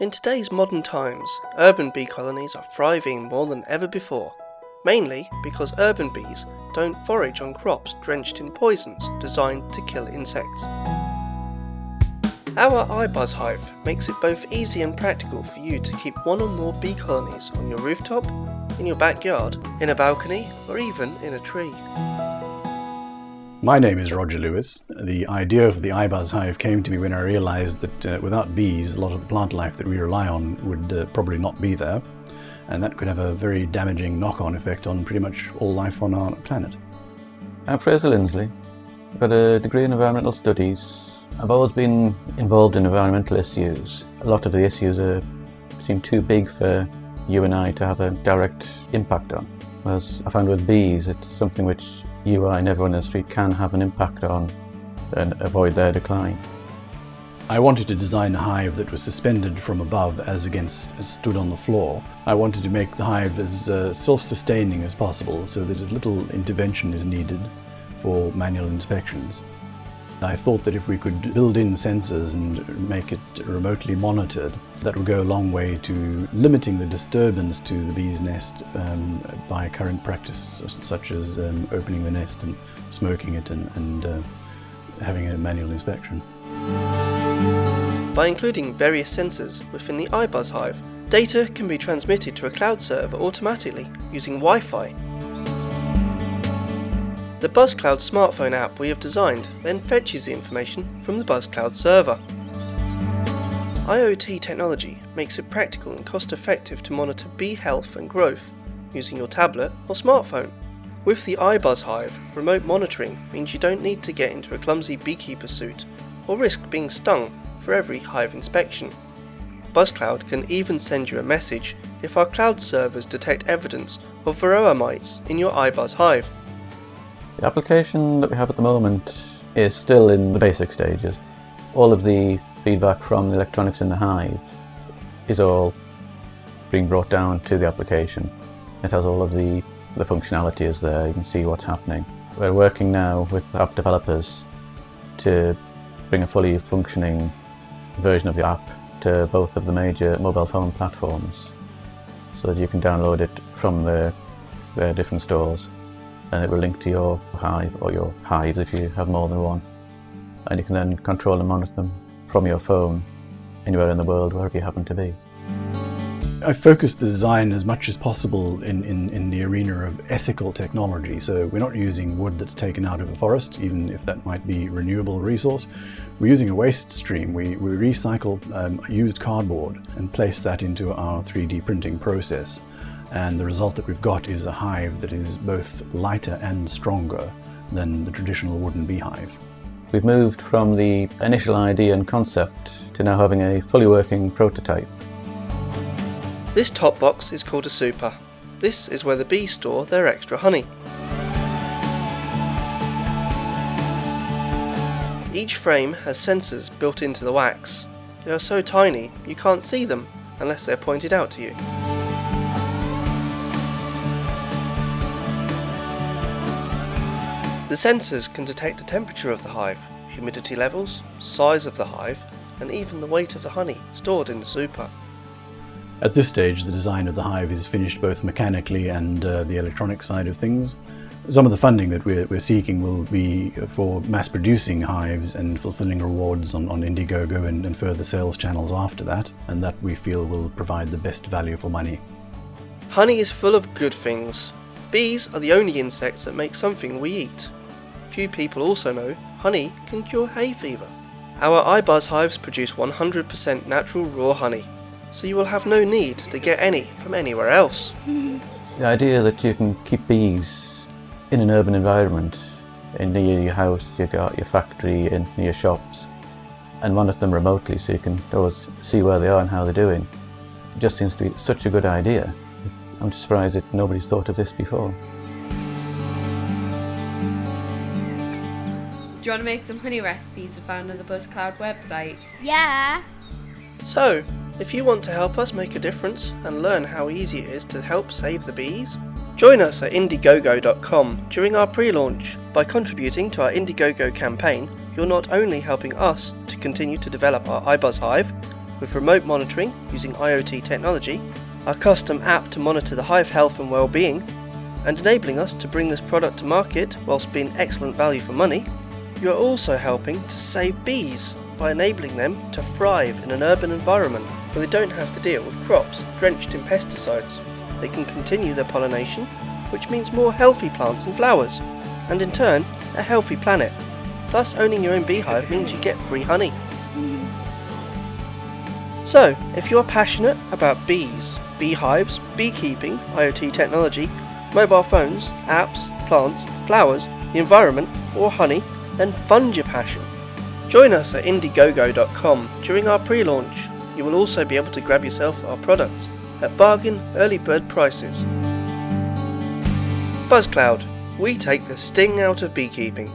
In today's modern times, urban bee colonies are thriving more than ever before, mainly because urban bees don't forage on crops drenched in poisons designed to kill insects. Our iBuzz hive makes it both easy and practical for you to keep one or more bee colonies on your rooftop, in your backyard, in a balcony, or even in a tree. My name is Roger Lewis. The idea of the iBuzz hive came to me when I realised that without bees, a lot of the plant life that we rely on would probably not be there, and that could have a very damaging knock-on effect on pretty much all life on our planet. I'm Fraser Lindsley. I've got a degree in environmental studies. I've always been involved in environmental issues. A lot of the issues seem too big for you and I to have a direct impact on. Whereas I found with bees, it's something which you, I, and everyone in the street can have an impact on and avoid their decline. I wanted to design a hive that was suspended from above as against stood on the floor. I wanted to make the hive as self-sustaining as possible so that as little intervention is needed for manual inspections. I thought that if we could build in sensors and make it remotely monitored, that would go a long way to limiting the disturbance to the bee's nest by current practice, such as opening the nest and smoking it and having a manual inspection. By including various sensors within the iBuzz hive, data can be transmitted to a cloud server automatically using Wi-Fi. The BuzzCloud smartphone app we have designed then fetches the information from the BuzzCloud server. IoT technology makes it practical and cost-effective to monitor bee health and growth using your tablet or smartphone. With the iBuzz hive, remote monitoring means you don't need to get into a clumsy beekeeper suit or risk being stung for every hive inspection. BuzzCloud can even send you a message if our cloud servers detect evidence of varroa mites in your iBuzz hive. The application that we have at the moment is still in the basic stages. All of the feedback from the electronics in the hive is all being brought down to the application. It has all of the functionality is there, you can see what's happening. We're working now with app developers to bring a fully functioning version of the app to both of the major mobile phone platforms so that you can download it from their different stores. And it will link to your hive or your hives if you have more than one. And you can then control and monitor them from your phone anywhere in the world, wherever you happen to be. I focused the design as much as possible in the arena of ethical technology. So we're not using wood that's taken out of a forest, even if that might be a renewable resource. We're using a waste stream. We recycle used cardboard and place that into our 3D printing process. And the result that we've got is a hive that is both lighter and stronger than the traditional wooden beehive. We've moved from the initial idea and concept to now having a fully working prototype. This top box is called a super. This is where the bees store their extra honey. Each frame has sensors built into the wax. They are so tiny you can't see them unless they're pointed out to you. The sensors can detect the temperature of the hive, humidity levels, size of the hive, and even the weight of the honey stored in the super. At this stage, the design of the hive is finished both mechanically and the electronic side of things. Some of the funding that we're seeking will be for mass-producing hives and fulfilling rewards on Indiegogo and further sales channels after that, and that we feel will provide the best value for money. Honey is full of good things. Bees are the only insects that make something we eat. Few people also know honey can cure hay fever. Our iBuzz hives produce 100% natural raw honey, so you will have no need to get any from anywhere else. The idea that you can keep bees in an urban environment, near your house, your factory, and near your shops, and monitor them remotely so you can always see where they are and how they're doing, just seems to be such a good idea. I'm just surprised that nobody's thought of this before. Do you want to make some honey recipes found on the BuzzCloud website? Yeah. So, if you want to help us make a difference and learn how easy it is to help save the bees, join us at Indiegogo.com during our pre-launch. By contributing to our Indiegogo campaign, you're not only helping us to continue to develop our iBuzz hive, with remote monitoring using IoT technology, our custom app to monitor the hive health and well-being, and enabling us to bring this product to market whilst being excellent value for money, you are also helping to save bees by enabling them to thrive in an urban environment where they don't have to deal with crops drenched in pesticides. They can continue their pollination, which means more healthy plants and flowers, and in turn, a healthy planet. Thus, owning your own beehive means you get free honey. So, if you're passionate about bees, beehives, beekeeping, IoT technology, mobile phones, apps, plants, flowers, the environment, or honey, then fund your passion. Join us at Indiegogo.com during our pre-launch. You will also be able to grab yourself our products at bargain early bird prices. BuzzCloud, we take the sting out of beekeeping.